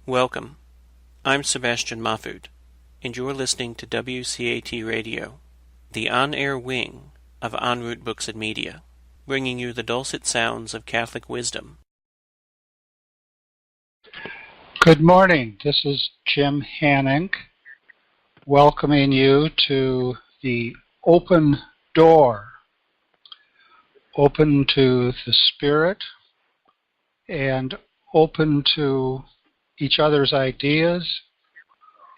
Welcome. I'm Sebastian Mahfood, and you're listening to WCAT Radio, the on-air wing of En Route Books and Media, bringing you the dulcet sounds of Catholic wisdom. Good morning. This is Jim Hanning, welcoming you to the open door, open to the Spirit and open to each other's ideas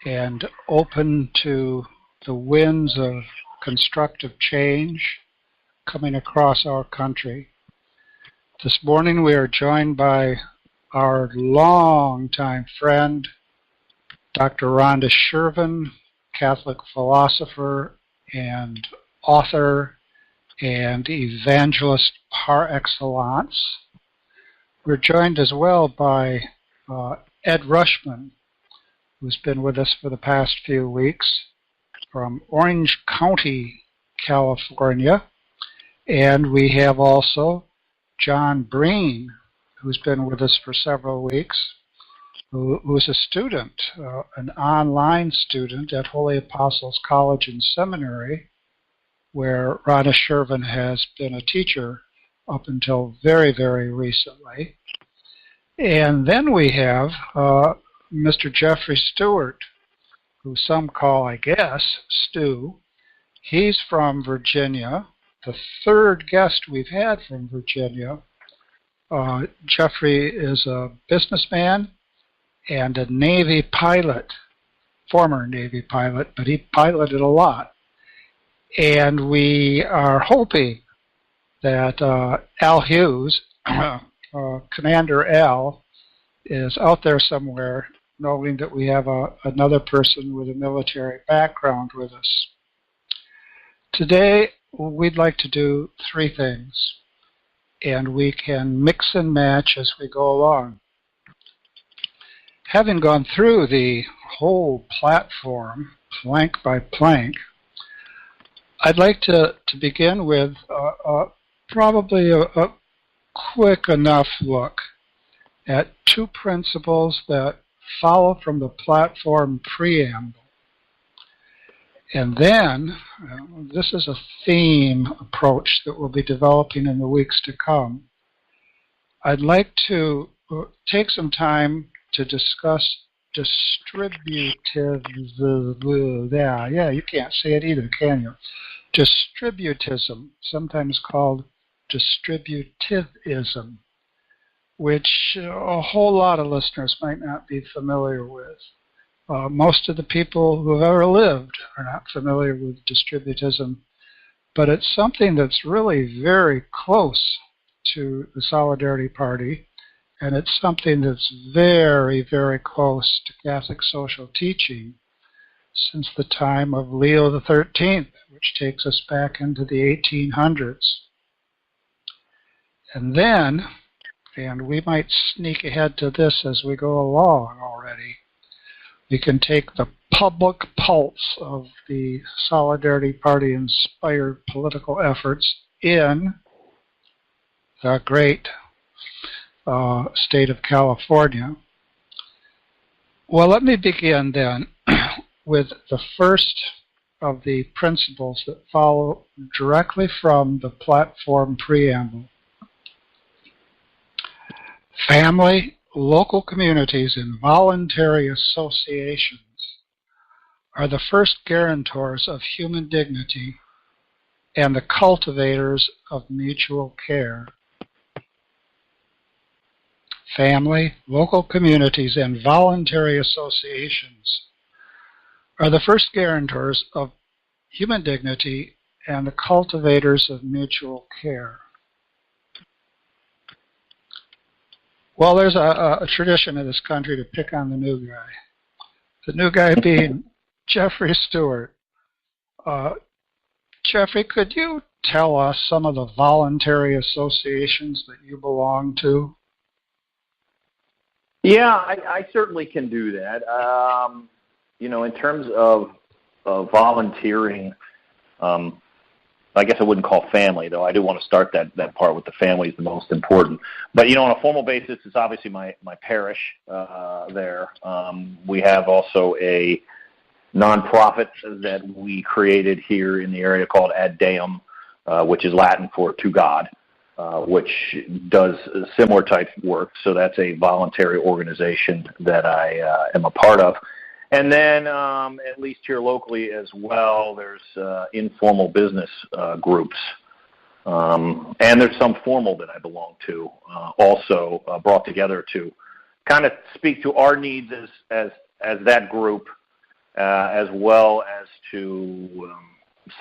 and open to the winds of constructive change coming across our country. This morning we are joined by our longtime friend, Dr. Rhonda Shervin, Catholic philosopher and author and evangelist par excellence. We're joined as well by Ed Rushman, who's been with us for the past few weeks from Orange County, California. And we have also John Breen, who's been with us for several weeks, who's a student, an online student at Holy Apostles College and Seminary, where Rhonda Shervin has been a teacher up until very, very recently. And then we have Mr. Jeffrey Stewart, who some call, I guess, Stu. He's from Virginia, the third guest we've had from Virginia. Jeffrey is a businessman and a Navy pilot, former Navy pilot, but he piloted a lot. And we are hoping that Al Hughes, Commander Al, is out there somewhere, knowing that we have another person with a military background with us. Today, we'd like to do three things, and we can mix and match as we go along. Having gone through the whole platform, plank by plank, I'd like to begin with probably a quick enough look at two principles that follow from the platform preamble. And then, this is a theme approach that we'll be developing in the weeks to come. I'd like to take some time to discuss distributive, yeah, you can't say it either, can you? Distributism, sometimes called distributivism, which a whole lot of listeners might not be familiar with. Most of the people who have ever lived are not familiar with distributism, but it's something that's really very close to the Solidarity Party, and it's something that's very, very close to Catholic social teaching since the time of Leo XIII, which takes us back into the 1800s. And then, and we might sneak ahead to this as we go along already, we can take the public pulse of the Solidarity Party-inspired political efforts in the great state of California. Well, let me begin then with the first of the principles that follow directly from the platform preamble. Family, local communities, and voluntary associations are the first guarantors of human dignity and the cultivators of mutual care. Family, local communities, and voluntary associations are the first guarantors of human dignity and the cultivators of mutual care. Well, there's a tradition in this country to pick on the new guy. The new guy being Jeffrey Stewart. Jeffrey, could you tell us some of the voluntary associations that you belong to? Yeah, I certainly can do that. In terms of volunteering, I guess I wouldn't call family, though. I do want to start that part with the family is the most important. But, on a formal basis, it's obviously my parish there. We have also a nonprofit that we created here in the area called Ad Deum, which is Latin for to God, which does similar type work. So that's a voluntary organization that I am a part of. And then, at least here locally as well, there's informal business groups. And there's some formal that I belong to, also brought together to kind of speak to our needs as that group, as well as to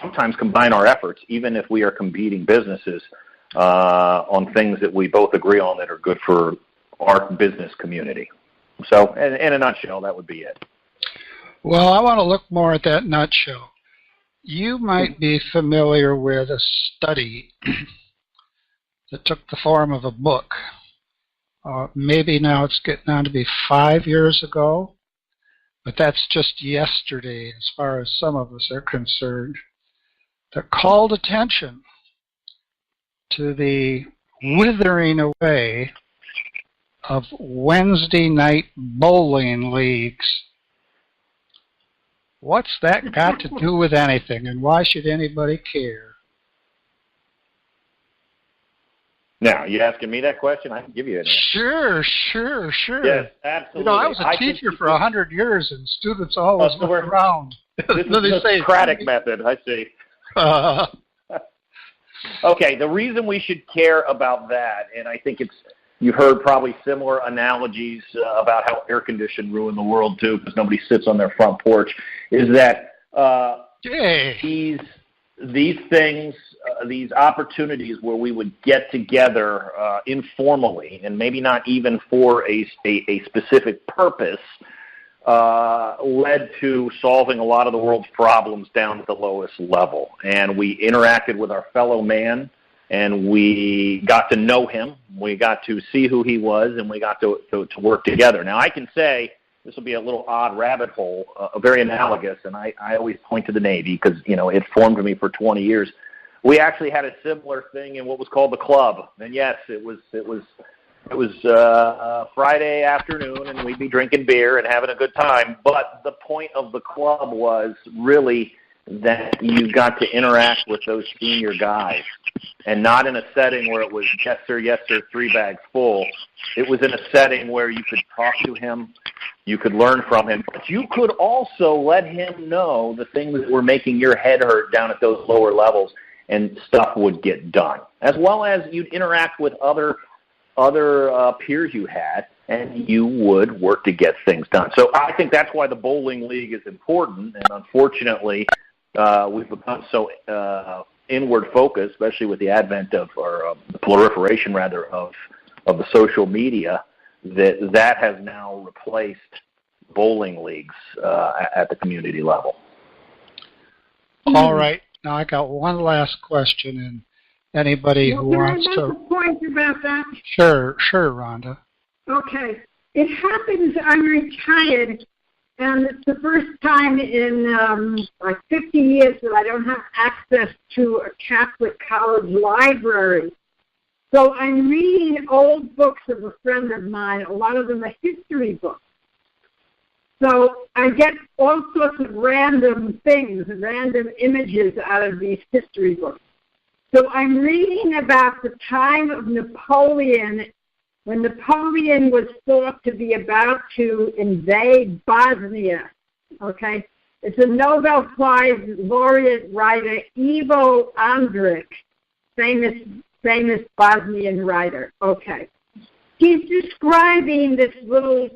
sometimes combine our efforts, even if we are competing businesses, on things that we both agree on that are good for our business community. So, in a nutshell, that would be it. Well, I want to look more at that nutshell. You might be familiar with a study that took the form of a book. Maybe now it's getting on to be 5 years ago, but that's just yesterday as far as some of us are concerned, that called attention to the withering away of Wednesday night bowling leagues. What's that got to do with anything, and why should anybody care? Now, you asking me that question? I can give you an answer. Sure. Yes, absolutely. I was a teacher for 100 years, and students always look around. This is the Socratic method, I see. Okay, the reason we should care about that, and I think you've heard probably similar analogies about how air conditioning ruined the world too, because nobody sits on their front porch, is that these things, these opportunities where we would get together informally, and maybe not even for a specific purpose, led to solving a lot of the world's problems down at the lowest level. And we interacted with our fellow man, and we got to know him, we got to see who he was, and we got to work together. Now, I can say, this will be a little odd rabbit hole, very analogous, and I always point to the Navy because, it formed me for 20 years. We actually had a similar thing in what was called the club. And yes, it was Friday afternoon, and we'd be drinking beer and having a good time. But the point of the club was really that you got to interact with those senior guys, and not in a setting where it was yes sir, 3 bags full. It was in a setting where you could talk to him, you could learn from him, but you could also let him know the things that were making your head hurt down at those lower levels, and stuff would get done. As well as you'd interact with other peers you had, and you would work to get things done. So I think that's why the bowling league is important, and unfortunately, we've become so inward focused, especially with the advent of, or the proliferation rather, of the social media, that has now replaced bowling leagues at the community level. All right. Now I got one last question, and anybody who wants to... Can I make a point about that? Sure, Rhonda. Okay. It happens I'm retired, and it's the first time in like 50 years that I don't have access to a Catholic college library. So I'm reading old books of a friend of mine. A lot of them are history books. So I get all sorts of random things, random images out of these history books. So I'm reading about the time of Napoleon, when Napoleon was thought to be about to invade Bosnia. Okay? It's a Nobel Prize laureate writer, Ivo Andrić, famous Bosnian writer. Okay. He's describing this little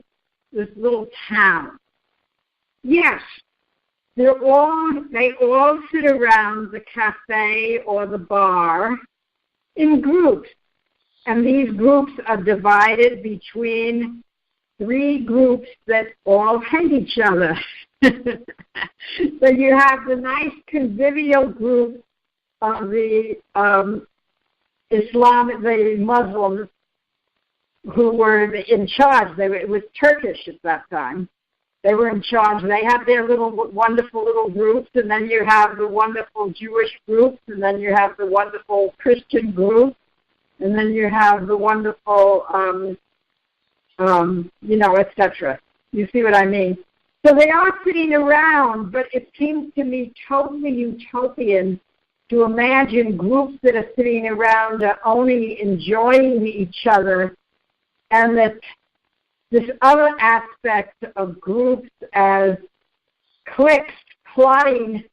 town. Yes, they all sit around the cafe or the bar in groups, and these groups are divided between 3 groups that all hate each other. So you have the nice convivial group of the the Muslims who were in charge. It was Turkish at that time. They were in charge. They had their little wonderful little groups, and then you have the wonderful Jewish groups, and then you have the wonderful Christian groups, and then you have the wonderful, etc. You see what I mean? So they are sitting around, but it seems to me totally utopian to imagine groups that are sitting around only enjoying each other, and that this other aspect of groups as cliques plotting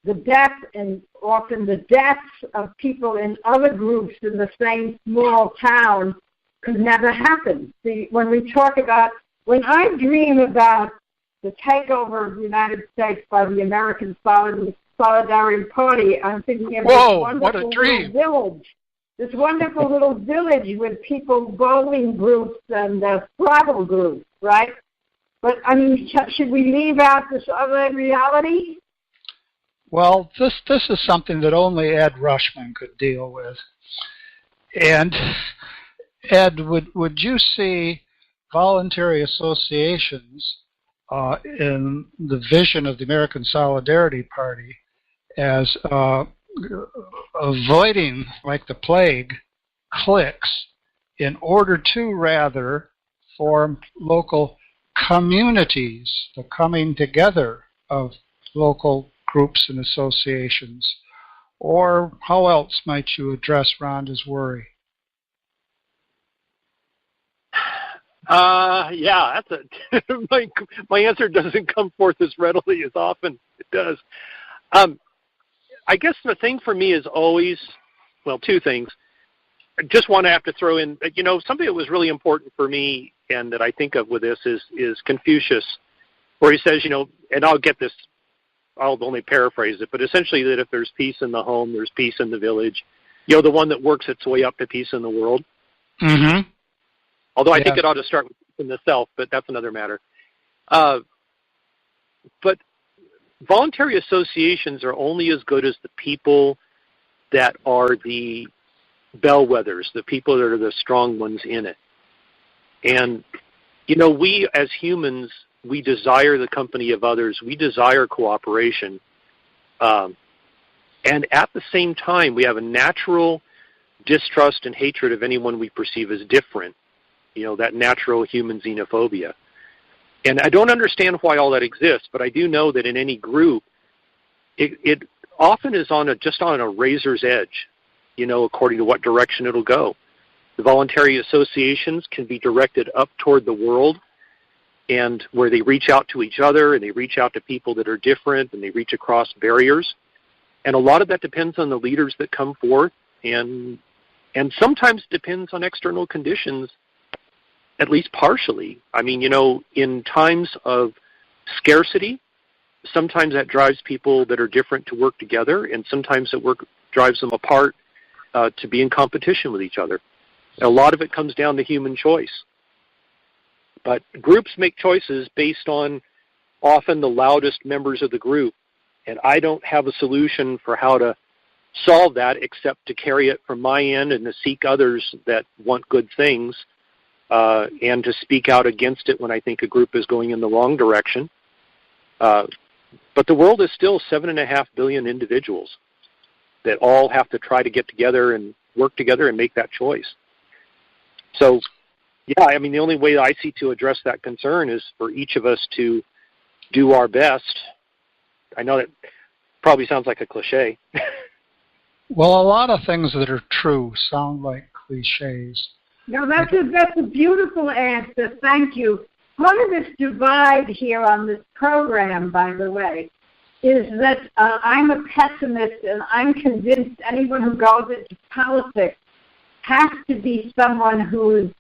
the death and often the deaths of people in other groups in the same small town could never happen. See, when I dream about the takeover of the United States by the American Solidarity Party, I'm thinking of this wonderful little village. This wonderful little village with people, bowling groups and Scrabble groups, right? But, I mean, should we leave out this other reality? Well, this is something that only Ed Rushman could deal with. And, Ed, would you see voluntary associations in the vision of the American Solidarity Party as avoiding, like the plague, cliques in order to rather form local communities, the coming together of local groups and associations? Or how else might you address Rhonda's worry? Yeah, that's my answer doesn't come forth as readily as often it does. I guess the thing for me is always, well, two things. I just want to have to throw in, something that was really important for me and that I think of with this is Confucius, where he says, and I'll only paraphrase it, but essentially that if there's peace in the home, there's peace in the village. The one that works its way up to peace in the world. Mm-hmm. Although I think it ought to start in the self, but that's another matter. But voluntary associations are only as good as the people that are the bellwethers, the people that are the strong ones in it. And, we as humans, we desire the company of others. We desire cooperation. And at the same time, we have a natural distrust and hatred of anyone we perceive as different, that natural human xenophobia. And I don't understand why all that exists, but I do know that in any group, it often is just on a razor's edge, according to what direction it'll go. The voluntary associations can be directed up toward the world, and where they reach out to each other, and they reach out to people that are different, and they reach across barriers. And a lot of that depends on the leaders that come forth, and sometimes depends on external conditions, at least partially. I mean, in times of scarcity, sometimes that drives people that are different to work together, and sometimes it drives them apart to be in competition with each other. A lot of it comes down to human choice. But groups make choices based on often the loudest members of the group, and I don't have a solution for how to solve that except to carry it from my end and to seek others that want good things, and to speak out against it when I think a group is going in the wrong direction. But the world is still 7.5 billion individuals that all have to try to get together and work together and make that choice. So, yeah, I mean, the only way I see to address that concern is for each of us to do our best. I know that probably sounds like a cliche. Well, a lot of things that are true sound like cliches. No, that's a beautiful answer. Thank you. Part of this divide here on this program, by the way, is that I'm a pessimist, and I'm convinced anyone who goes into politics has to be someone who's,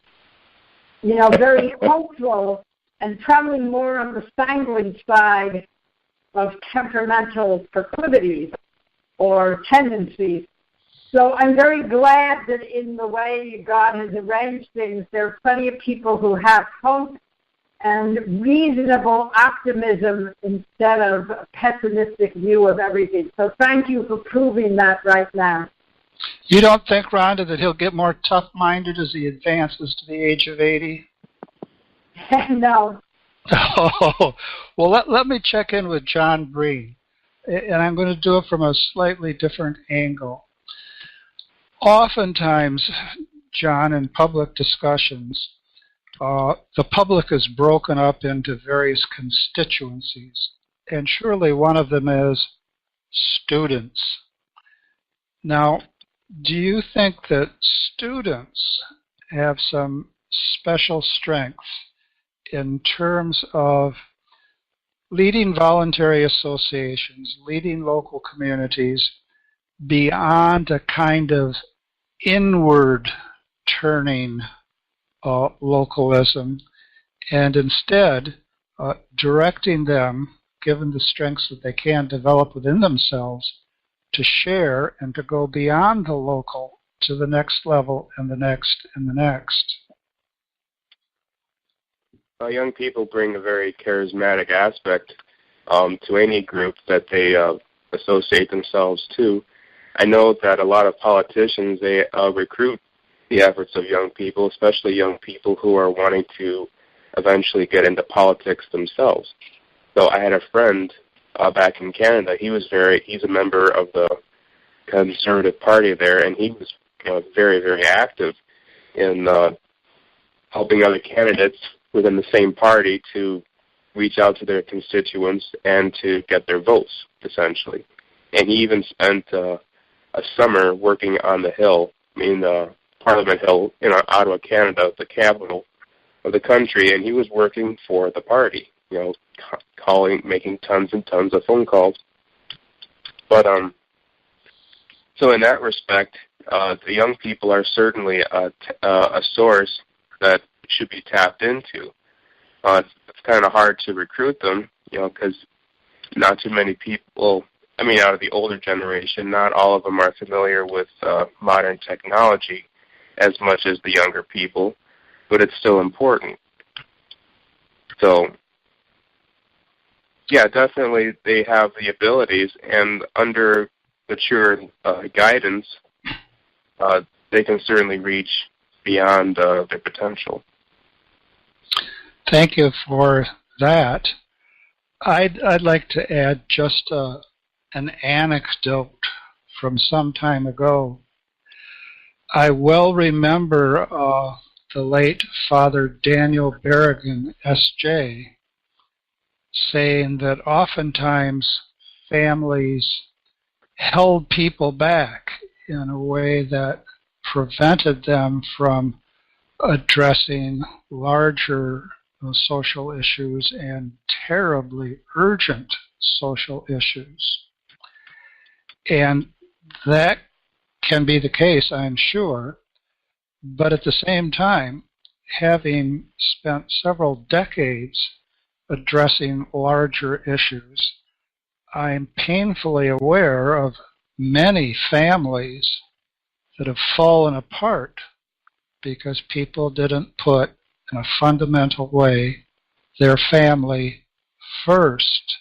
very hopeful and probably more on the sanguine side of temperamental proclivities or tendencies. So I'm very glad that in the way God has arranged things, there are plenty of people who have hope and reasonable optimism instead of a pessimistic view of everything. So thank you for proving that right now. You don't think, Rhonda, that he'll get more tough-minded as he advances to the age of 80? No. Oh, well, let me check in with John Breen, and I'm going to do it from a slightly different angle. Oftentimes, John, in public discussions, the public is broken up into various constituencies, and surely one of them is students. Now, do you think that students have some special strength in terms of leading voluntary associations, leading local communities beyond a kind of inward turning localism, and instead directing them, given the strengths that they can develop within themselves, to share and to go beyond the local to the next level and the next and the next? Young people bring a very charismatic aspect to any group that they associate themselves to. I know that a lot of politicians, they recruit the efforts of young people, especially young people who are wanting to eventually get into politics themselves. So I had a friend back in Canada. He's a member of the Conservative Party there, and he was very, very active in helping other candidates within the same party to reach out to their constituents and to get their votes, essentially. And he even spent a summer working on the Hill, Parliament Hill in Ottawa, Canada, the capital of the country, and he was working for the party, making tons and tons of phone calls. But so in that respect, the young people are certainly a source that should be tapped into. It's kind of hard to recruit them, because not too many people, out of the older generation, not all of them are familiar with modern technology as much as the younger people, but it's still important. So, yeah, definitely they have the abilities, and under mature guidance, they can certainly reach beyond their potential. Thank you for that. I'd like to add just an anecdote from some time ago. I well remember the late Father Daniel Berrigan, S.J., saying that oftentimes families held people back in a way that prevented them from addressing larger social issues and terribly urgent social issues. And that can be the case, I'm sure, but at the same time, having spent several decades addressing larger issues, I'm painfully aware of many families that have fallen apart because people didn't put, in a fundamental way, their family first.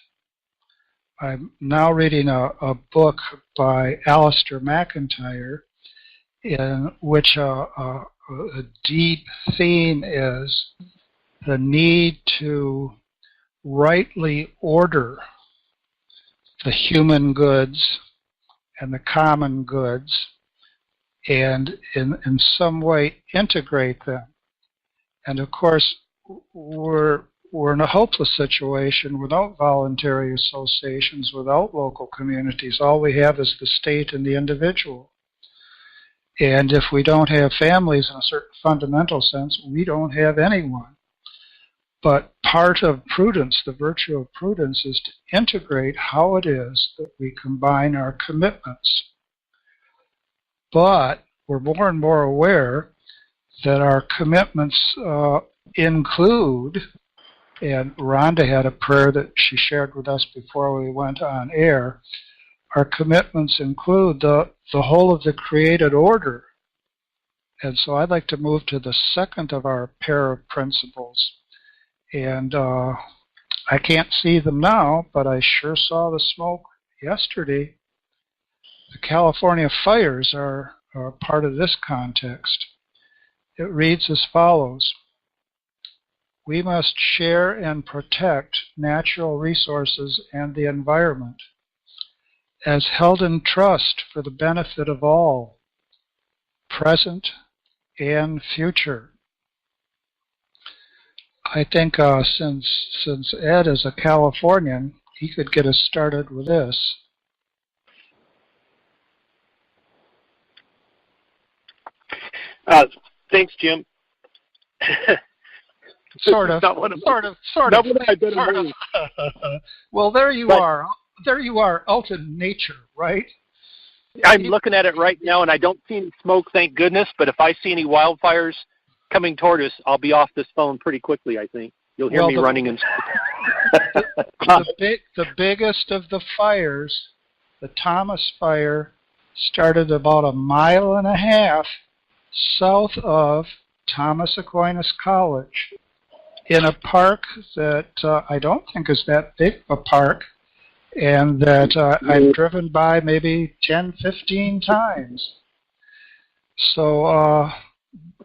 I'm now reading a book by Alasdair MacIntyre in which a deep theme is the need to rightly order the human goods and the common goods and in some way integrate them. And of course, we're in a hopeless situation without voluntary associations, without local communities. All we have is the state and the individual. And if we don't have families in a certain fundamental sense, we don't have anyone. But part of prudence, the virtue of prudence, is to integrate how it is that we combine our commitments. But we're more and more aware that our commitments include, and Rhonda had a prayer that she shared with us before we went on air, our commitments include the whole of the created order. And so I'd like to move to the second of our pair of principles. And I can't see them now, but I sure saw the smoke yesterday. The California fires are part of this context. It reads as follows: we must share and protect natural resources and the environment as held in trust for the benefit of all, present and future. I think since Ed is a Californian, he could get us started with this. Thanks, Jim. Sort of. Well, there you are. There you are, out in nature, right? I'm looking at it right now, and I don't see any smoke, thank goodness. But if I see any wildfires coming toward us, I'll be off this phone pretty quickly, I think. You'll hear me running and the biggest of the fires, the Thomas Fire, started about 1.5 miles south of Thomas Aquinas College in a park that I don't think is that big a park, and that I've driven by maybe 10, 15 times. So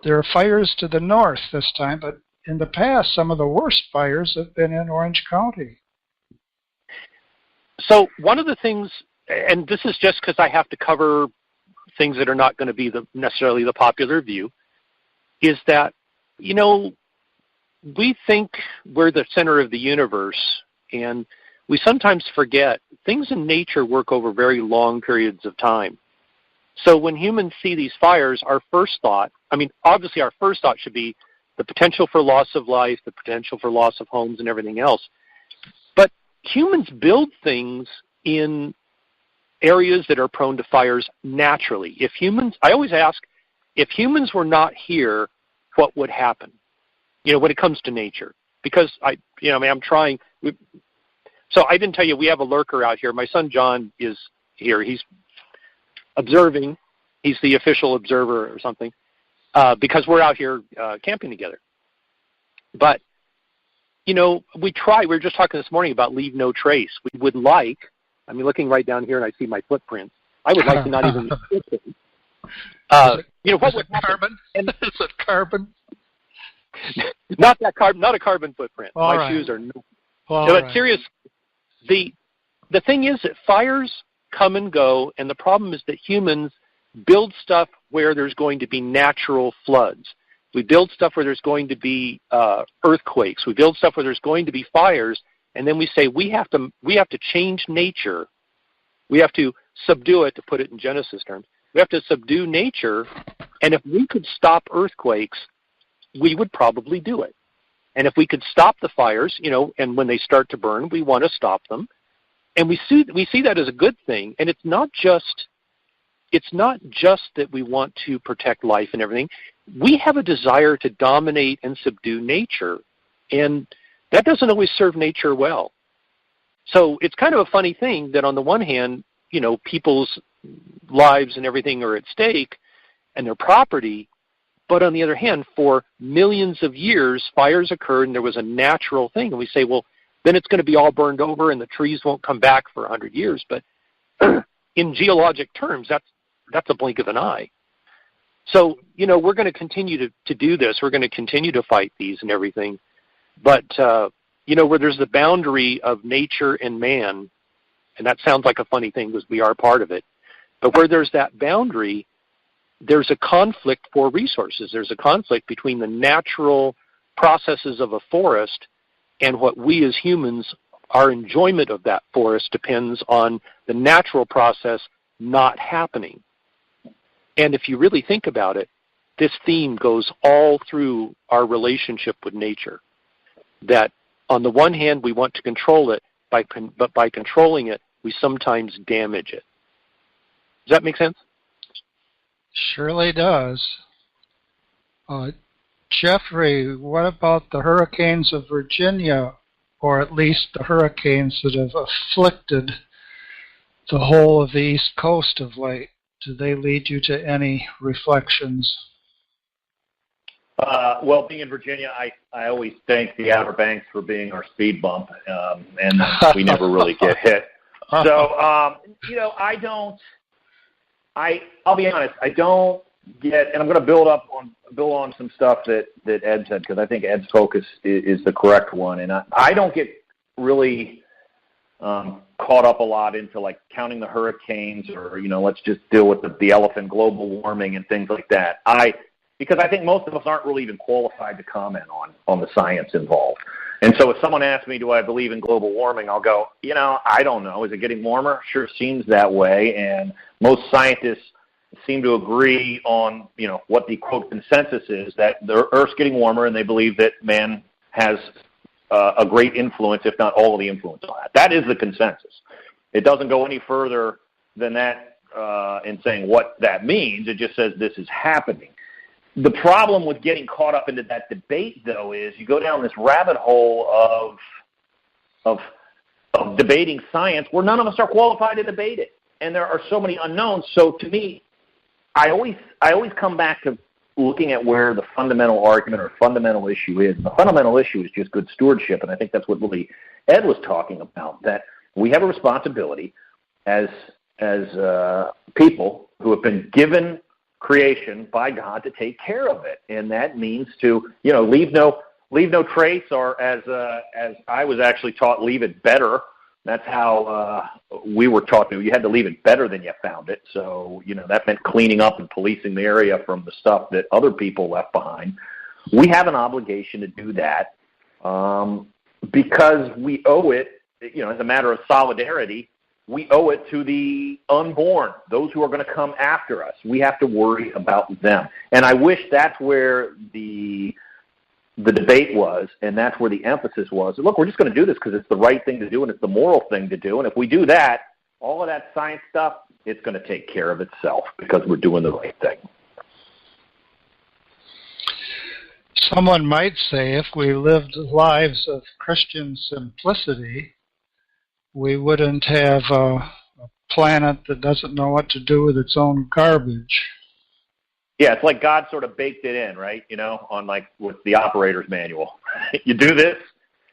there are fires to the north this time, but in the past, some of the worst fires have been in Orange County. So one of the things, and this is just because I have to cover things that are not going to be necessarily the popular view, is that, we think we're the center of the universe, and we sometimes forget things in nature work over very long periods of time. So when humans see these fires, our first thought should be the potential for loss of life, the potential for loss of homes and everything else. But humans build things in areas that are prone to fires naturally. I always ask, if humans were not here, what would happen? When it comes to nature. Because I'm trying. So I didn't tell you, we have a lurker out here. My son John is here. He's observing. He's the official observer or something, because we're out here camping together. But, we try. We were just talking this morning about leave no trace. We would like, looking right down here and I see my footprints. I would like to not even what would happen? Carbon? Is it carbon? Not a carbon footprint. All my right. shoes are no. All No, right. but serious. The thing is that fires come and go, and the problem is that humans build stuff where there's going to be natural floods. We build stuff where there's going to be earthquakes. We build stuff where there's going to be fires, and then we say we have to change nature. We have to subdue it, to put it in Genesis terms. We have to subdue nature, and if we could stop earthquakes, we would probably do it. And if we could stop the fires, and when they start to burn, we want to stop them. And we see that as a good thing. And it's not just that we want to protect life and everything. We have a desire to dominate and subdue nature. And that doesn't always serve nature well. So it's kind of a funny thing that on the one hand, people's lives and everything are at stake and their property. But on the other hand, for millions of years, fires occurred and there was a natural thing. And we say, well, then it's going to be all burned over and the trees won't come back for 100 years. But in geologic terms, that's a blink of an eye. So, we're going to continue to do this. We're going to continue to fight these and everything. But, where there's the boundary of nature and man, and that sounds like a funny thing because we are part of it, but where there's that boundary, there's a conflict for resources. There's a conflict between the natural processes of a forest and what we as humans, our enjoyment of that forest depends on the natural process not happening. And if you really think about it, this theme goes all through our relationship with nature. That on the one hand, we want to control it, but by controlling it, we sometimes damage it. Does that make sense? Surely does. Jeffrey, what about the hurricanes of Virginia, or at least the hurricanes that have afflicted the whole of the East Coast of late? Do they lead you to any reflections? Well, being in Virginia, I always thank the Outer Banks for being our speed bump, and we never really get hit. So, I'll be honest, I don't get, and I'm going to build up on build on some stuff that Ed said, because I think Ed's focus is the correct one. And I don't get really caught up a lot into like counting the hurricanes or, let's just deal with the elephant, global warming and things like that. Because I think most of us aren't really even qualified to comment on the science involved. And so if someone asks me, do I believe in global warming, I'll go, I don't know. Is it getting warmer? Sure seems that way. And most scientists seem to agree on, what the, quote, consensus is, that the Earth's getting warmer, and they believe that man has a great influence, if not all of the influence on that. That is the consensus. It doesn't go any further than that in saying what that means. It just says this is happening. The problem with getting caught up into that debate, though, is you go down this rabbit hole of debating science where none of us are qualified to debate it, and there are so many unknowns. So to me, I always come back to looking at where the fundamental argument or fundamental issue is. The fundamental issue is just good stewardship, and I think that's what really Ed was talking about, that we have a responsibility as people who have been given creation by God to take care of it, and that means to leave no trace, or as I was actually taught, leave it better. That's how we were taught to. You had to leave it better than you found it. So that meant cleaning up and policing the area from the stuff that other people left behind. We have an obligation to do that because we owe it. As a matter of solidarity, we owe it to the unborn, those who are going to come after us. We have to worry about them. And I wish that's where the debate was, and that's where the emphasis was. Look, we're just going to do this because it's the right thing to do and it's the moral thing to do. And if we do that, all of that science stuff, it's going to take care of itself because we're doing the right thing. Someone might say if we lived lives of Christian simplicity, we wouldn't have a planet that doesn't know what to do with its own garbage. Yeah, it's like God sort of baked it in, right? On like with the operator's manual. You do this,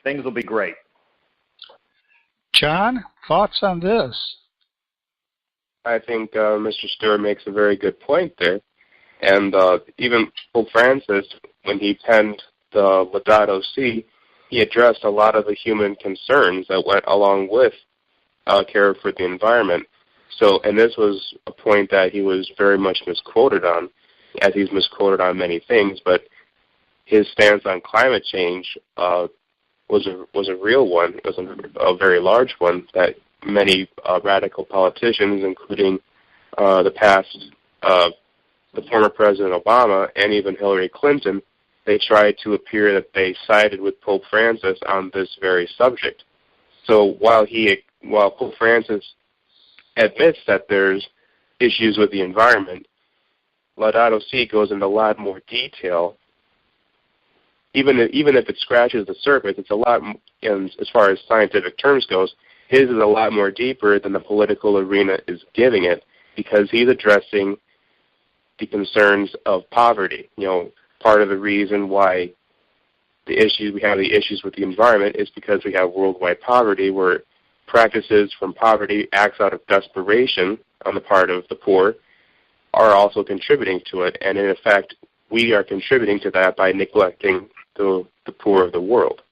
things will be great. John, thoughts on this? I think Mr. Stewart makes a very good point there. And even Pope Francis, when he penned the Laudato Si, he addressed a lot of the human concerns that went along with care for the environment. So, and this was a point that he was very much misquoted on, as he's misquoted on many things, but his stance on climate change was a real one. It was a very large one that many radical politicians, including the former President Obama and even Hillary Clinton, they tried to appear that they sided with Pope Francis on this very subject. So while Pope Francis admits that there's issues with the environment, Laudato Si goes into a lot more detail. Even if it scratches the surface, it's a lot, and as far as scientific terms goes, his is a lot more deeper than the political arena is giving it, because he's addressing the concerns of poverty. Part of the reason why we have the issues with the environment is because we have worldwide poverty, where practices from poverty, acts out of desperation on the part of the poor, are also contributing to it. And in effect, we are contributing to that by neglecting the poor of the world.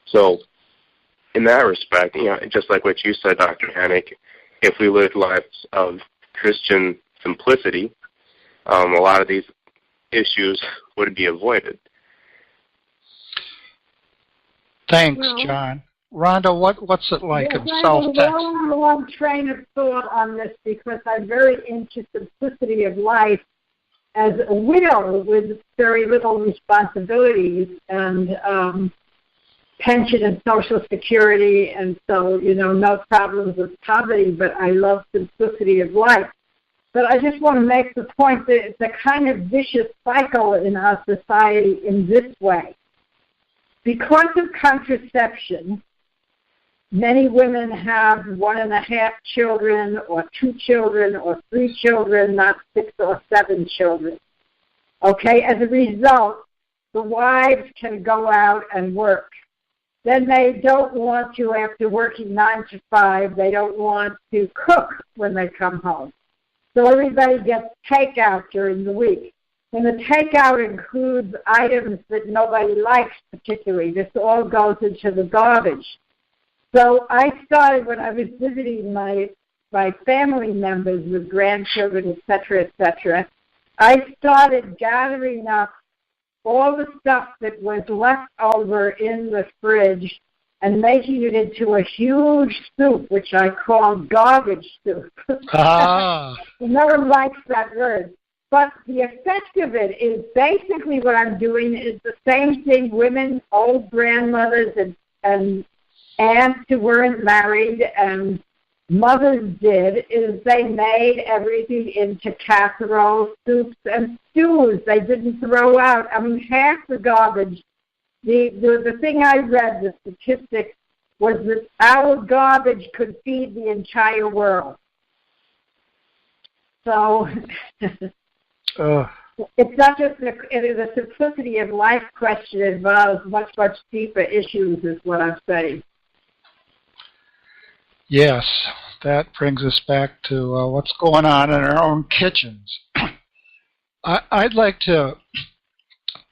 So in that respect, just like what you said, Dr. Hannick, if we lived lives of Christian simplicity, a lot of these issues would be avoided. Thanks, John. Rhonda, what's it like in South Texas? I have a long train of thought on this because I'm very into simplicity of life as a widow with very little responsibilities and pension and Social Security, and so, no problems with poverty, but I love simplicity of life. But I just want to make the point that it's a kind of vicious cycle in our society in this way. Because of contraception, many women have 1.5 children, or 2 children, or 3 children, not 6 or 7 children. Okay, as a result, the wives can go out and work. Then they don't want to, after working 9 to 5, they don't want to cook when they come home. So everybody gets takeout during the week. And the takeout includes items that nobody likes particularly. This all goes into the garbage. So I started when I was visiting my family members with grandchildren, et cetera, I started gathering up all the stuff that was left over in the fridge and making it into a huge soup, which I call garbage soup. Ah. No one likes that word. But the effect of it is basically what I'm doing is the same thing women, old grandmothers and aunts who weren't married and mothers did, is they made everything into casseroles, soups, and stews. They didn't throw out, I mean, half the garbage. The thing I read, the statistic, was that our garbage could feed the entire world. So it's not just the simplicity of life question involves much, much deeper issues is what I'm saying. Yes, that brings us back to what's going on in our own kitchens. I'd like to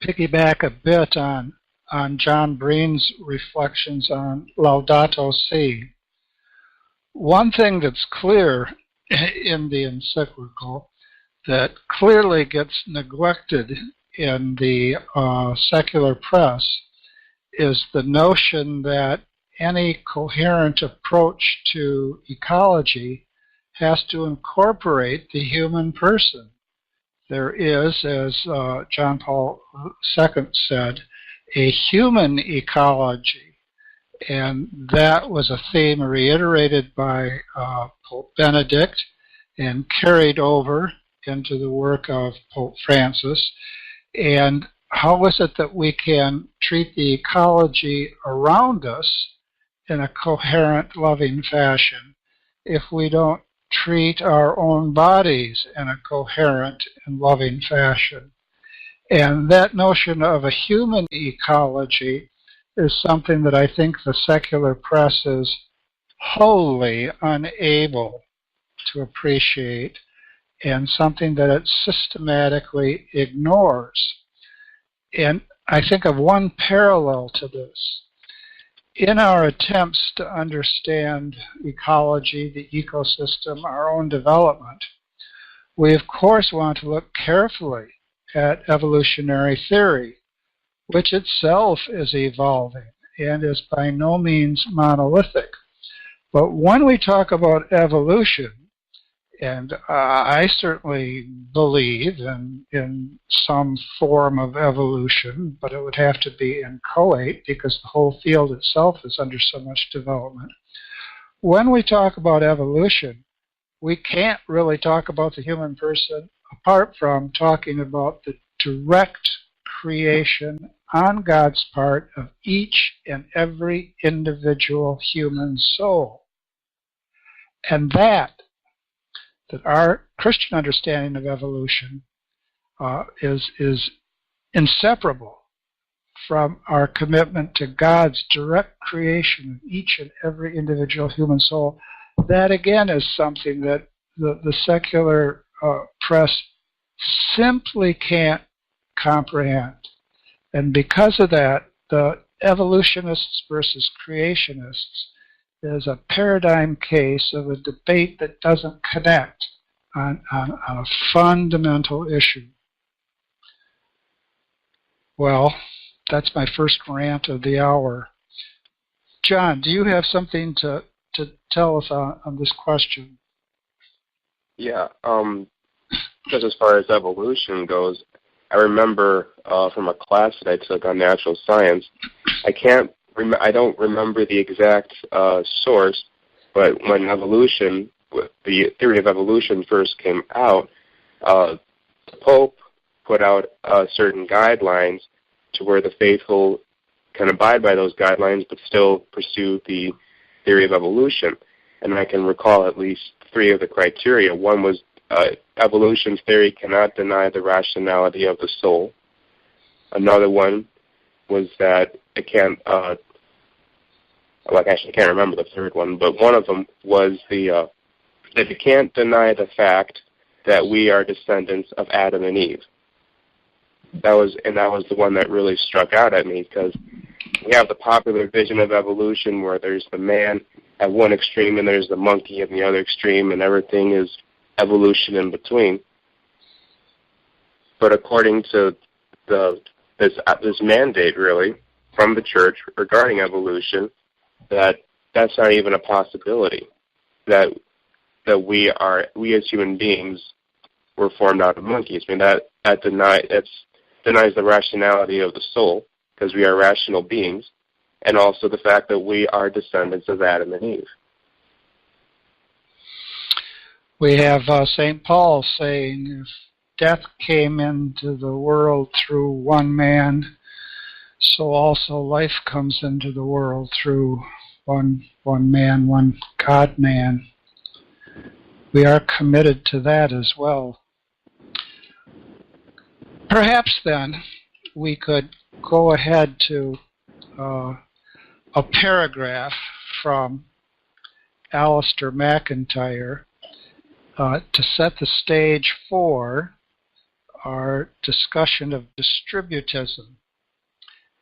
piggyback a bit on John Breen's reflections on Laudato Si. One thing that's clear in the encyclical that clearly gets neglected in the secular press is the notion that any coherent approach to ecology has to incorporate the human person. There is, as John Paul II said, a human ecology, and that was a theme reiterated by Pope Benedict and carried over into the work of Pope Francis. And how is it that we can treat the ecology around us in a coherent, loving fashion if we don't treat our own bodies in a coherent and loving fashion? And that notion of a human ecology is something that I think the secular press is wholly unable to appreciate, and something that it systematically ignores. And I think of one parallel to this. In our attempts to understand ecology, the ecosystem, our own development, we of course want to look carefully at evolutionary theory, which itself is evolving and is by no means monolithic. But when we talk about evolution, and I certainly believe in some form of evolution, but it would have to be inchoate because the whole field itself is under so much development. When we talk about evolution, we can't really talk about the human person apart from talking about the direct creation on God's part of each and every individual human soul. And that our Christian understanding of evolution is inseparable from our commitment to God's direct creation of each and every individual human soul. That again is something that the secular press simply can't comprehend. And because of that, the evolutionists versus creationists is a paradigm case of a debate that doesn't connect on a fundamental issue. Well, that's my first rant of the hour. John, do you have something to tell us on this question? Yeah, just as far as evolution goes, I remember from a class that I took on natural science, I don't remember the exact source, but when the theory of evolution first came out, the Pope put out certain guidelines to where the faithful can abide by those guidelines but still pursue the theory of evolution. And I can recall at least three of the criteria. One was evolution theory cannot deny the rationality of the soul. Another one was that it can't, actually I can't remember the third one, but one of them was that it can't deny the fact that we are descendants of Adam and Eve. that was the one that really struck out at me, because we have the popular vision of evolution where there's the man at one extreme and there's the monkey at the other extreme, and everything is evolution in between. But according to this mandate, really, from the church regarding evolution, that's not even a possibility. That we as human beings were formed out of monkeys. I mean, that denies the rationality of the soul, because we are rational beings, and also the fact that we are descendants of Adam and Eve. We have St. Paul saying, if death came into the world through one man, so also life comes into the world through one man, one God-man. We are committed to that as well. Perhaps then we could go ahead to a paragraph from Alasdair MacIntyre to set the stage for our discussion of distributism.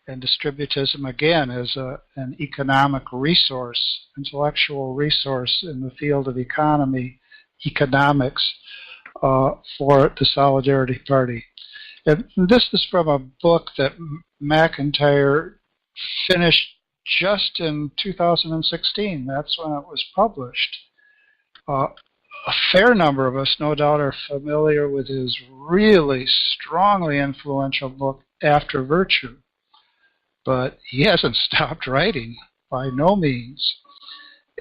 And distributism, again, is an economic resource, intellectual resource in the field of economics for the Solidarity Party. And this is from a book that MacIntyre finished just in 2016. That's when it was published. A fair number of us, no doubt, are familiar with his really strongly influential book, After Virtue. But he hasn't stopped writing, by no means.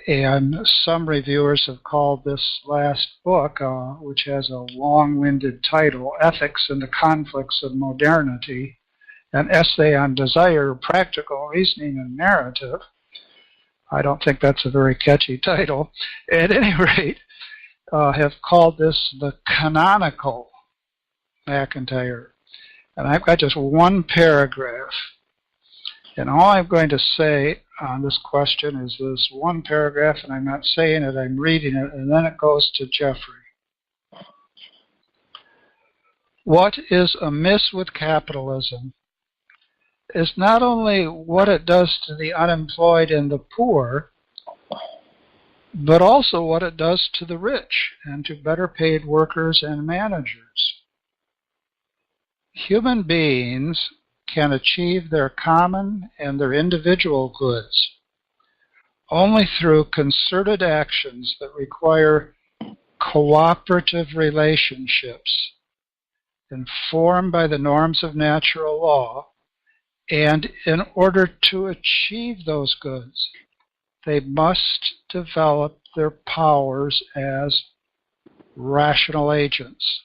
And some reviewers have called this last book, which has a long-winded title, Ethics and the Conflicts of Modernity, an essay on desire, practical reasoning, and narrative. I don't think that's a very catchy title. At any rate, have called this the canonical MacIntyre. And I've got just one paragraph. And all I'm going to say on this question is this one paragraph, and I'm not saying it, I'm reading it, and then it goes to Jeffrey. What is amiss with capitalism is not only what it does to the unemployed and the poor, but also what it does to the rich and to better paid workers and managers. Human beings can achieve their common and their individual goods only through concerted actions that require cooperative relationships informed by the norms of natural law, and in order to achieve those goods, they must develop their powers as rational agents,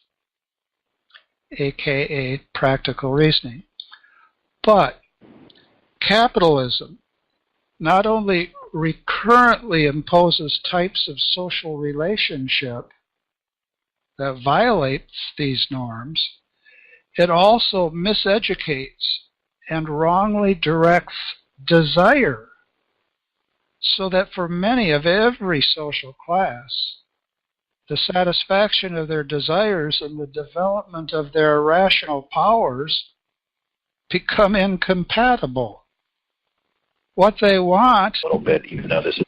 aka practical reasoning. But capitalism not only recurrently imposes types of social relationship that violates these norms, it also miseducates and wrongly directs desire, so that for many of every social class, the satisfaction of their desires and the development of their rational powers become incompatible. What they want A little bit, even though this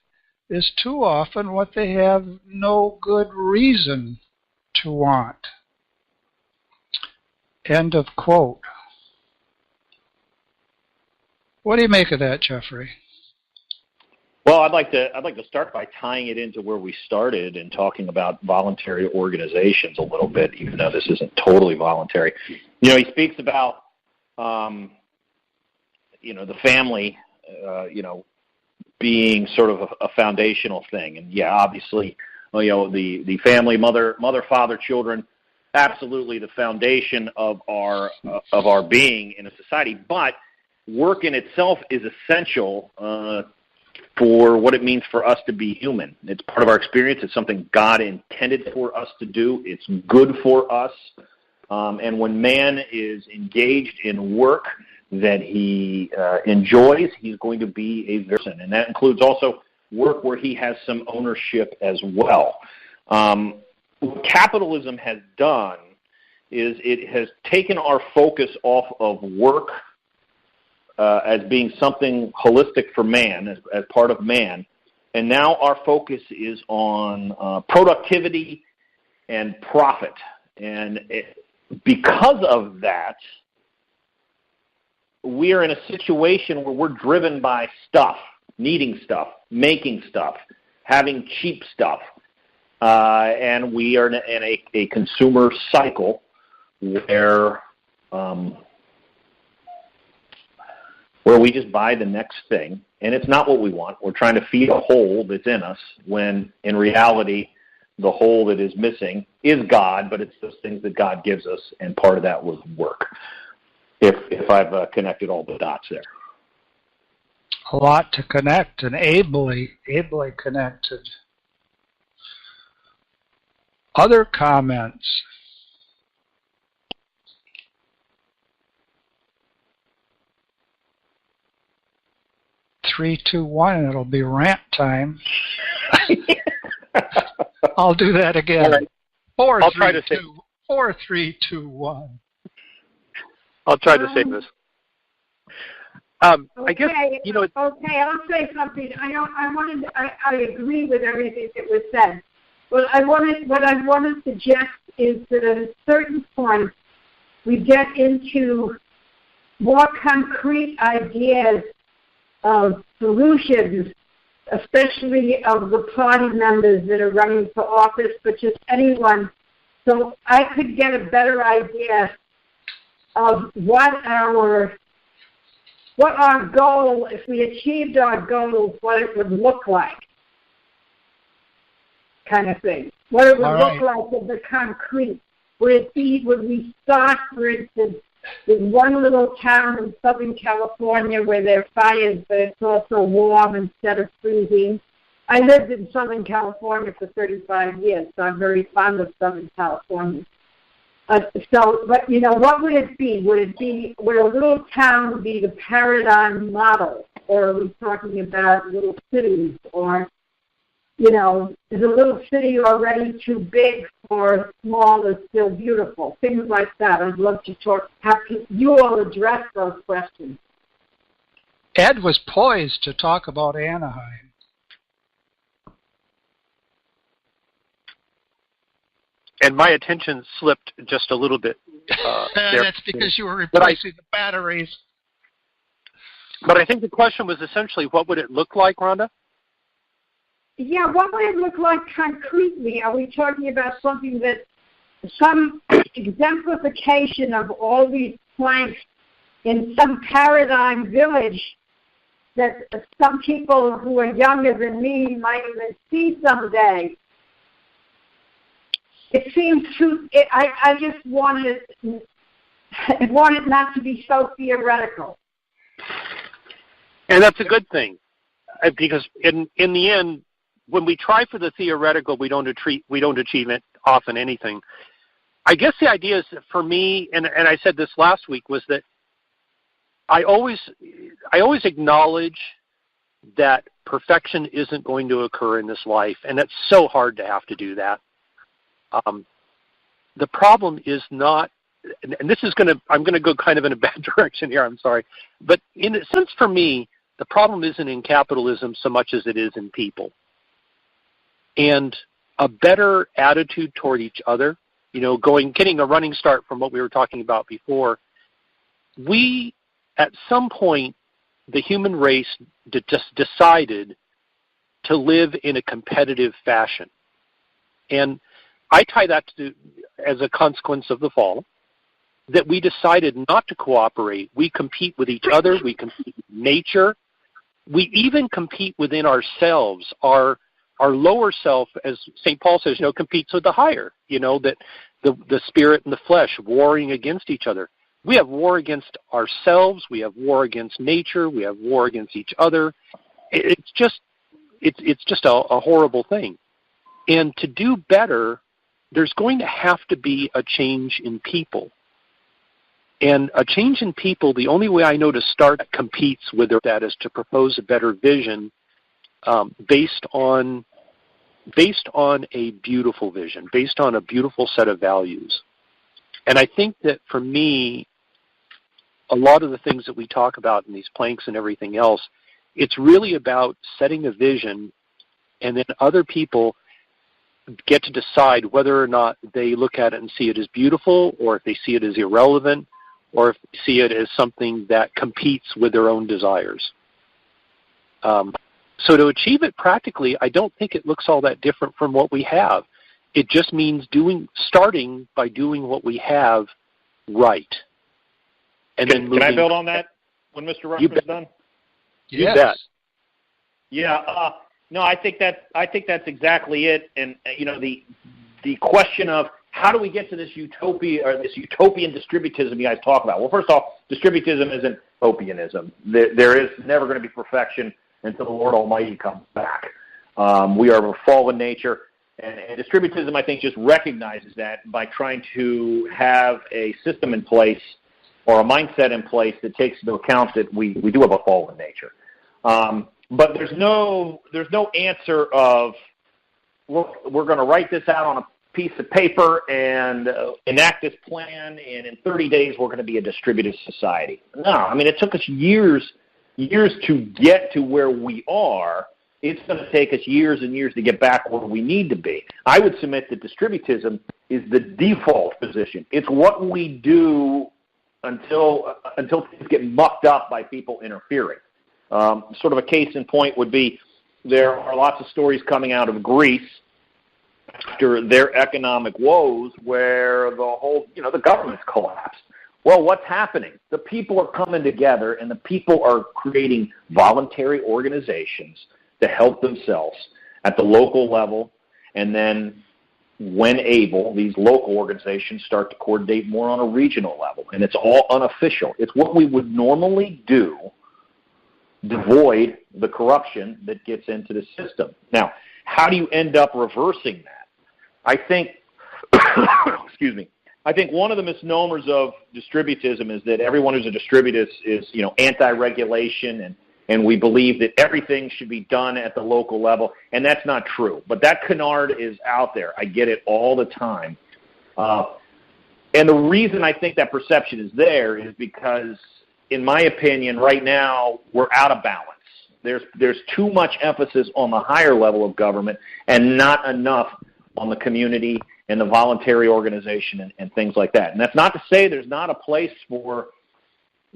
is too often what they have no good reason to want. End of quote. What do you make of that, Jeffrey? Well, I'd like to start by tying it into where we started and talking about voluntary organizations a little bit, even though this isn't totally voluntary. You know, he speaks about the family, being sort of a foundational thing, and yeah, obviously, the family, mother, father, children, absolutely the foundation of our being in a society. But work in itself is essential for what it means for us to be human. It's part of our experience. It's something God intended for us to do. It's good for us. And when man is engaged in work that he enjoys, he's going to be a person. And that includes also work where he has some ownership as well. What capitalism has done is it has taken our focus off of work as being something holistic for man, as part of man, and now our focus is on productivity and profit. And because of that, we are in a situation where we're driven by stuff, needing stuff, making stuff, having cheap stuff. And we are in a consumer cycle where we just buy the next thing, and it's not what we want. We're trying to feed a hole that's in us when, in reality, the hole that is missing is God, but it's those things that God gives us, and part of that was work, if I've connected all the dots there. A lot to connect, and ably connected. Other comments? Three, two, one, it'll be rant time. I'll do that again. Right. 4, 3, 2, 4, 3, 2, 1. I'll try to say this. I guess, you know. Okay, I'll say something. I agree with everything that was said. What I want to suggest is that at a certain point, we get into more concrete ideas of solutions, especially of the party members that are running for office, but just anyone. So I could get a better idea of what our goal, if we achieved our goals, what it would look like, kind of thing. What it would look like in the concrete. Would we start, for instance, with one little town in Southern California where there are fires, but it's also warm instead of freezing. I lived in Southern California for 35 years, so I'm very fond of Southern California. But what would it be? Would a little town be the paradigm model, or are we talking about little cities, or, is a little city already too big or small is still beautiful? Things like that. I'd love to have you all address those questions. Ed was poised to talk about Anaheim. And my attention slipped just a little bit. That's because you were replacing the batteries. But I think the question was essentially, what would it look like, Rhonda? Yeah, what would it look like concretely? Are we talking about something that, some exemplification of all these planks in some paradigm village that some people who are younger than me might even see someday? It seems I just wanted it not to be so theoretical. And that's a good thing, because in the end, when we try for the theoretical, we don't achieve it often anything. I guess the idea is, for me, and I said this last week, was that I always acknowledge that perfection isn't going to occur in this life, and it's so hard to have to do that. The problem is not, and I'm going to go kind of in a bad direction here, I'm sorry, but in a sense for me, the problem isn't in capitalism so much as it is in people. And a better attitude toward each other, getting a running start from what we were talking about before, we, at some point, the human race just decided to live in a competitive fashion. And I tie that to, as a consequence of the fall, that we decided not to cooperate. We compete with each other. We compete with nature. We even compete within ourselves. Our lower self, as St. Paul says, competes with the higher. That the spirit and the flesh warring against each other. We have war against ourselves. We have war against nature. We have war against each other. It's just a horrible thing. And to do better, there's going to have to be a change in people. And a change in people, the only way I know to start competes with that is to propose a better vision based on a beautiful vision, based on a beautiful set of values. And I think that for me, a lot of the things that we talk about in these planks and everything else, it's really about setting a vision, and then other people get to decide whether or not they look at it and see it as beautiful, or if they see it as irrelevant, or if they see it as something that competes with their own desires. So to achieve it practically, I don't think it looks all that different from what we have. It just means starting by doing what we have right. And then can I build on that when Mr. Rushman's done? You bet. Yeah. No, I think that's exactly it. And the question of how do we get to this utopia or this utopian distributism you guys talk about? Well, first off, distributism isn't utopianism. There is never going to be perfection until the Lord Almighty comes back. We are a fallen nature, and distributism, I think, just recognizes that by trying to have a system in place or a mindset in place that takes into account that we do have a fallen nature. But there's no answer of, look, we're going to write this out on a piece of paper and enact this plan, and in 30 days we're going to be a distributive society. No, I mean, it took us years to get to where we are. It's going to take us years and years to get back where we need to be. I would submit that distributism is the default position. It's what we do until things get mucked up by people interfering. Sort of a case in point would be there are lots of stories coming out of Greece after their economic woes where the government's collapsed. Well, what's happening? The people are coming together, and the people are creating voluntary organizations to help themselves at the local level, and then when able, these local organizations start to coordinate more on a regional level, and it's all unofficial. It's what we would normally do, devoid the corruption that gets into the system. Now, how do you end up reversing that? I think, excuse me, I think one of the misnomers of distributism is that everyone who's a distributist is anti-regulation, and we believe that everything should be done at the local level, and that's not true. But that canard is out there. I get it all the time. And the reason I think that perception is there is because, in my opinion, right now we're out of balance. There's too much emphasis on the higher level of government and not enough on the community and the voluntary organization and things like that. And that's not to say there's not a place for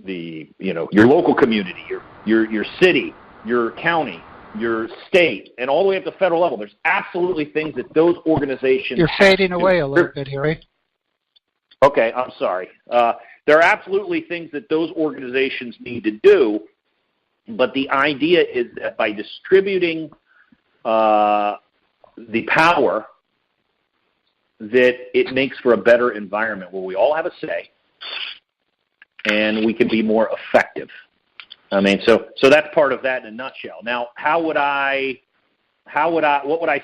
your local community, your city, your county, your state, and all the way up to the federal level. There's absolutely things that those organizations You're fading away a little bit, Harry. Okay, I'm sorry. There are absolutely things that those organizations need to do, but the idea is that by distributing the power, that it makes for a better environment where we all have a say and we can be more effective. I mean, so that's part of that in a nutshell. Now, what would I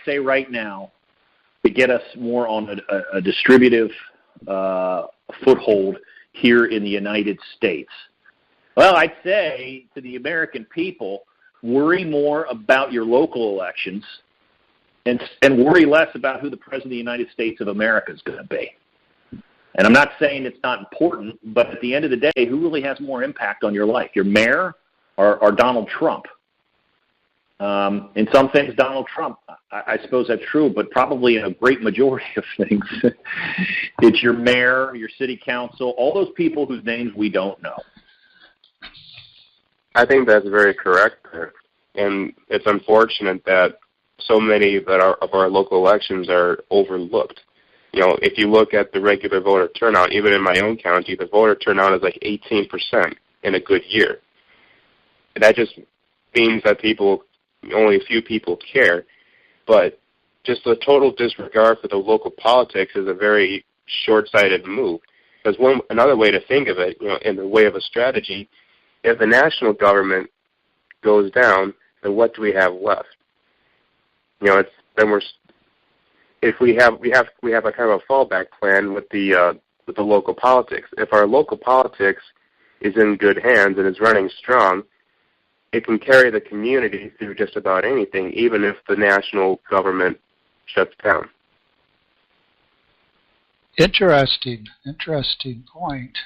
say right now to get us more on a distributive foothold here in the United States? Well, I'd say to the American people, worry more about your local elections and worry less about who the President of the United States of America is going to be. And I'm not saying it's not important, but at the end of the day, who really has more impact on your life, your mayor or Donald Trump? In some things, Donald Trump, I suppose that's true, but probably in a great majority of things, it's your mayor, your city council, all those people whose names we don't know. I think that's very correct there. And it's unfortunate that so many of our local elections are overlooked. If you look at the regular voter turnout, even in my own county, the voter turnout is like 18% in a good year. That just means that only a few people care. But just the total disregard for the local politics is a very short-sighted move. Because another way to think of it, in the way of a strategy, if the national government goes down, then what do we have left? We have a kind of a fallback plan with the local politics. If our local politics is in good hands and is running strong, it can carry the community through just about anything, even if the national government shuts down. Interesting point.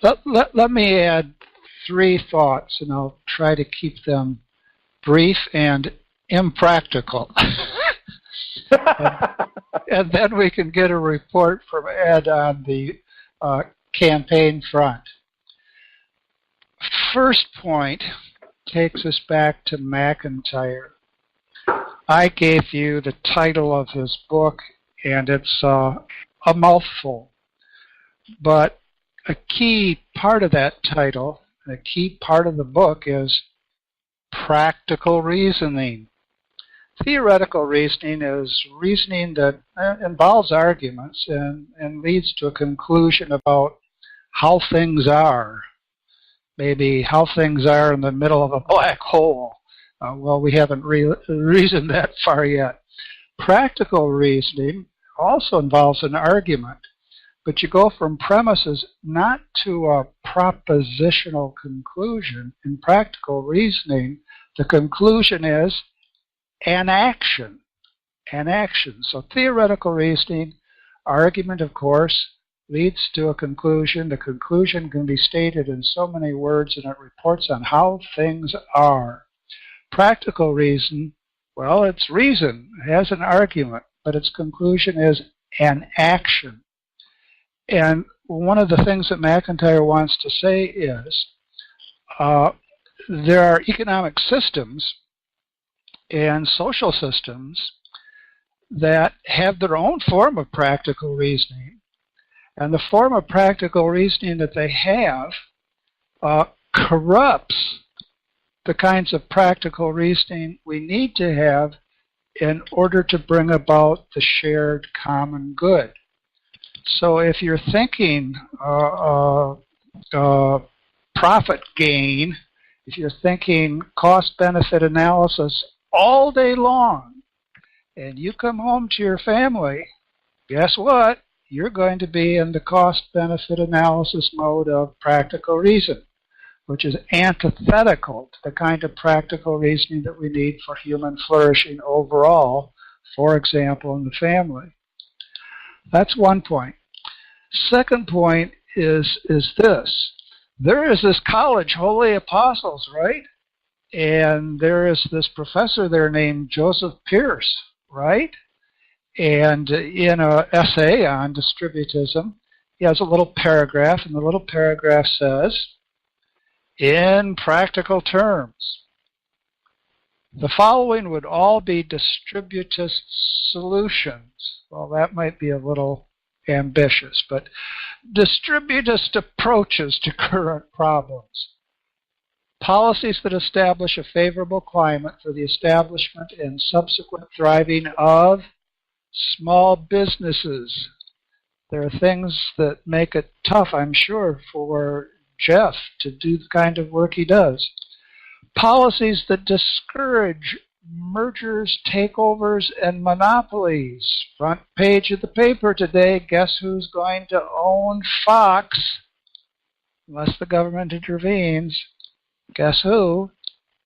Let me add 3 thoughts, and I'll try to keep them brief and impractical. and then we can get a report from Ed on the campaign front. First point takes us back to MacIntyre. I gave you the title of his book, and it's a mouthful. But a key part of that title, a key part of the book is practical reasoning. Theoretical reasoning is reasoning that involves arguments and leads to a conclusion about how things are. Maybe how things are in the middle of a black hole. Well, we haven't reasoned that far yet. Practical reasoning also involves an argument, but you go from premises not to a propositional conclusion. In practical reasoning, the conclusion is an action. So theoretical reasoning, argument, of course, leads to a conclusion. The conclusion can be stated in so many words, and it reports on how things are. Practical reason, well, it's reason. It has an argument, but its conclusion is an action. And one of the things that MacIntyre wants to say is there are economic systems and social systems that have their own form of practical reasoning. And the form of practical reasoning that they have corrupts the kinds of practical reasoning we need to have in order to bring about the shared common good. So if you're thinking profit gain, if you're thinking cost-benefit analysis all day long, and you come home to your family, guess what? You're going to be in the cost-benefit analysis mode of practical reason, which is antithetical to the kind of practical reasoning that we need for human flourishing overall, for example, in the family. That's one point. Second point is this. There is this college, Holy Apostles, right? And there is this professor there named Joseph Pearce, right? And in an essay on distributism, he has a little paragraph, and the little paragraph says, in practical terms, the following would all be distributist solutions. Well, that might be a little ambitious, but distributist approaches to current problems. Policies that establish a favorable climate for the establishment and subsequent thriving of small businesses. There are things that make it tough, I'm sure, for Jeff to do the kind of work he does. Policies that discourage mergers, takeovers, and monopolies. Front page of the paper today, guess who's going to own Fox? Unless the government intervenes. Guess who?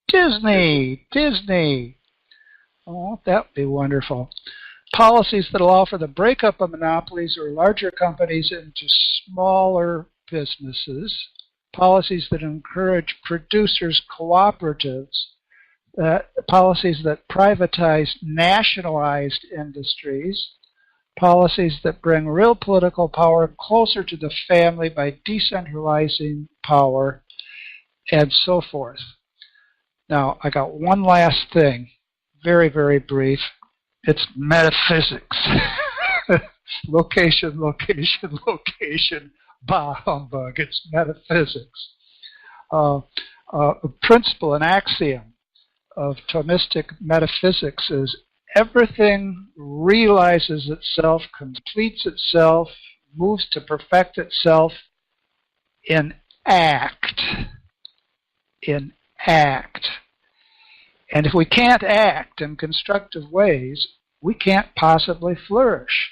Disney. Oh, won't that be wonderful? Policies that allow for the breakup of monopolies or larger companies into smaller businesses. Policies that encourage producers' cooperatives. Policies that privatize nationalized industries. Policies that bring real political power closer to the family by decentralizing power, and so forth. Now, I got one last thing, very, very brief. It's metaphysics. Location, bah humbug. It's metaphysics. A principle, an axiom of Thomistic metaphysics is everything realizes itself, completes itself, moves to perfect itself in act. And if we can't act in constructive ways, we can't possibly flourish.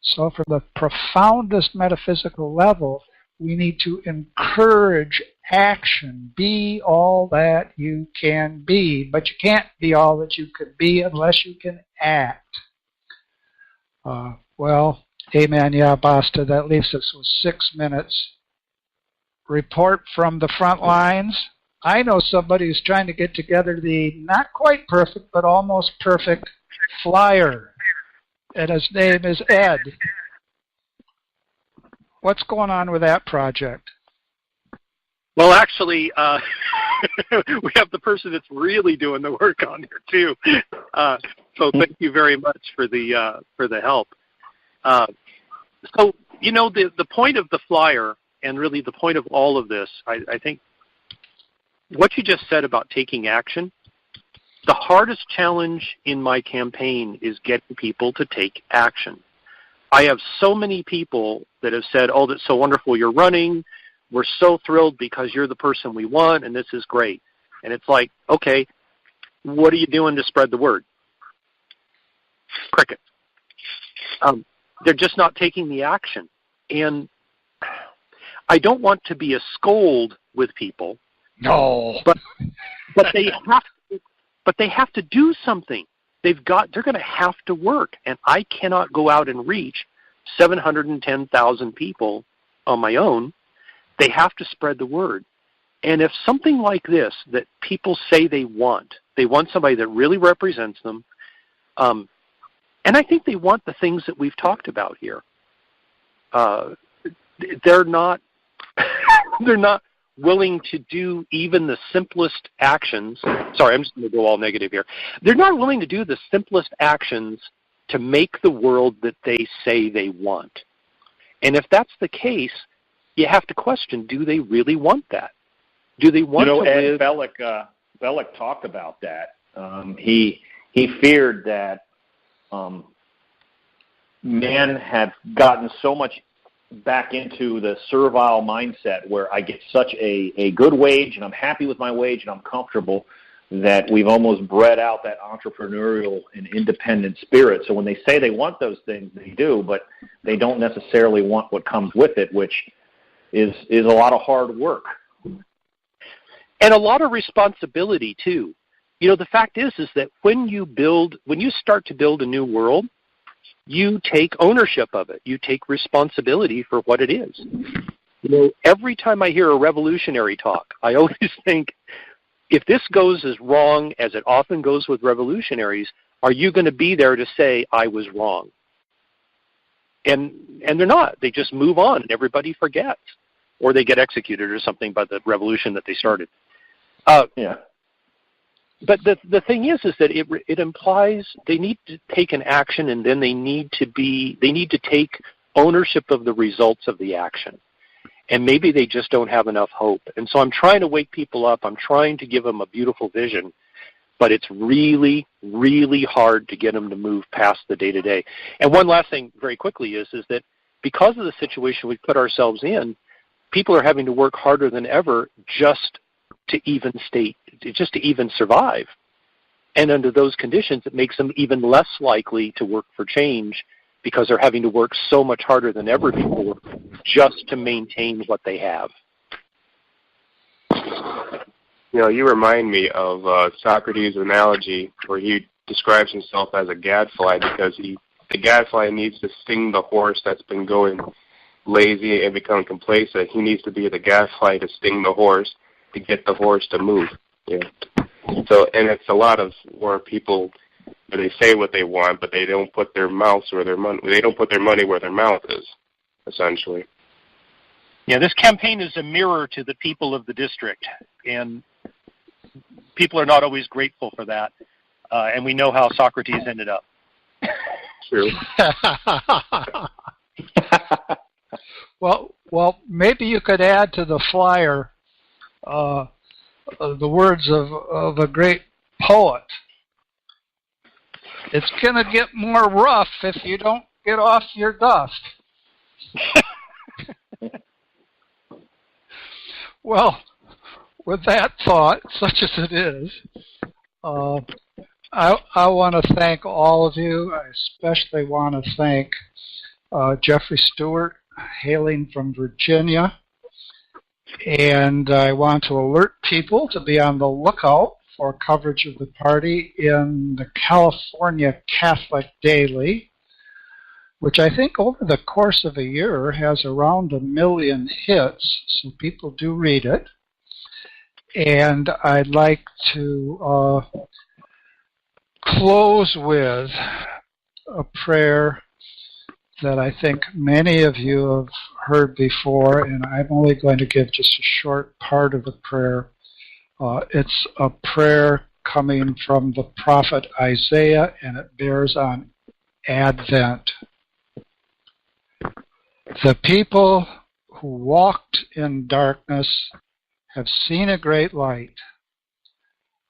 So from the profoundest metaphysical level, we need to encourage action. Be all that you can be, but you can't be all that you could be unless you can act. Well, amen, yeah, Basta. That leaves us with 6 minutes. Report from the front lines. I know somebody who's trying to get together the not quite perfect, but almost perfect flyer. And his name is Ed. What's going on with that project? Well, actually, we have the person that's really doing the work on here too. So thank you very much for the help. So the point of the flyer, and really the point of all of this, I think, what you just said about taking action. The hardest challenge in my campaign is getting people to take action. I have so many people that have said, "Oh, that's so wonderful you're running. We're so thrilled because you're the person we want, and this is great." And it's like, okay, what are you doing to spread the word? Cricket. They're just not taking the action. And I don't want to be a scold with people. No. But they have to do something. They're going to have to work, and I cannot go out and reach 710,000 people on my own. They have to spread the word. And if something like this that people say they want somebody that really represents them, and I think they want the things that we've talked about here. They're not willing to do even the simplest actions. Sorry, I'm just going to go all negative here. They're not willing to do the simplest actions to make the world that they say they want. And if that's the case, you have to question, do they really want that? Do they want to Ed live? Bellick talked about that. He feared that men have gotten so much back into the servile mindset where I get such a good wage and I'm happy with my wage and I'm comfortable that we've almost bred out that entrepreneurial and independent spirit. So when they say they want those things, they do, but they don't necessarily want what comes with it, which is a lot of hard work. And a lot of responsibility, too. The fact is that when you start to build a new world, you take ownership of it. You take responsibility for what it is. Every time I hear a revolutionary talk, I always think, if this goes as wrong as it often goes with revolutionaries, are you going to be there to say, I was wrong? And they're not. They just move on and everybody forgets. Or they get executed or something by the revolution that they started. Yeah. But the thing is that it implies they need to take an action, and then they need to take ownership of the results of the action. And maybe they just don't have enough hope. And so I'm trying to wake people up. I'm trying to give them a beautiful vision, but it's really, really hard to get them to move past the day-to-day. And one last thing very quickly is that because of the situation we put ourselves in, people are having to work harder than ever just to even survive. And under those conditions, it makes them even less likely to work for change because they're having to work so much harder than ever before just to maintain what they have. You remind me of Socrates' analogy where he describes himself as a gadfly because the gadfly needs to sting the horse that's been going lazy and become complacent. He needs to be the gadfly to sting the horse to get the horse to move. Yeah. So, and it's a lot of where people, they say what they want, but they don't put their mouths where their money. They don't put their money where their mouth is, essentially. Yeah, this campaign is a mirror to the people of the district, and people are not always grateful for that. And we know how Socrates ended up. True. Well, maybe you could add to the flyer the words of a great poet. It's going to get more rough if you don't get off your dust. Well, with that thought, such as it is, I want to thank all of you. I especially want to thank Jeffrey Stewart, hailing from Virginia. And I want to alert people to be on the lookout for coverage of the party in the California Catholic Daily, which I think over the course of a year has around 1 million hits, so people do read it. And I'd like to close with a prayer that I think many of you have heard before, and I'm only going to give just a short part of the prayer. It's a prayer coming from the prophet Isaiah, and it bears on Advent. The people who walked in darkness have seen a great light.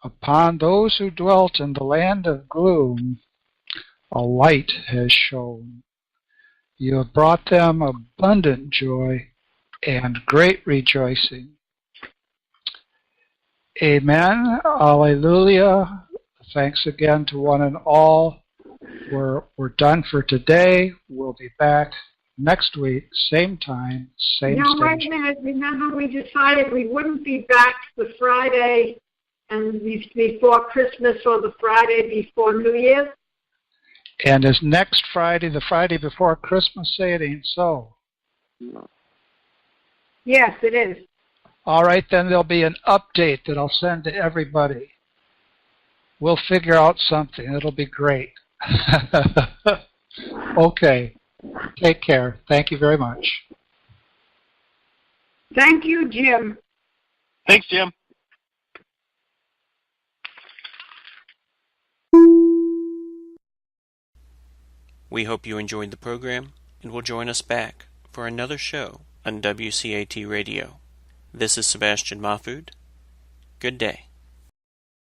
Upon those who dwelt in the land of gloom, a light has shone. You have brought them abundant joy and great rejoicing. Amen. Alleluia. Thanks again to one and all. We're done for today. We'll be back next week, same time, same station. Now, wait a minute. Remember, we decided we wouldn't be back the Friday and before Christmas or the Friday before New Year's? And is next Friday the Friday before Christmas? Say it ain't so. Yes, it is. All right, then there'll be an update that I'll send to everybody. We'll figure out something. It'll be great. Okay. Take care. Thank you very much. Thank you, Jim. Thanks, Jim. We hope you enjoyed the program and will join us back for another show on WCAT Radio. This is Sebastian Mahfood. Good day.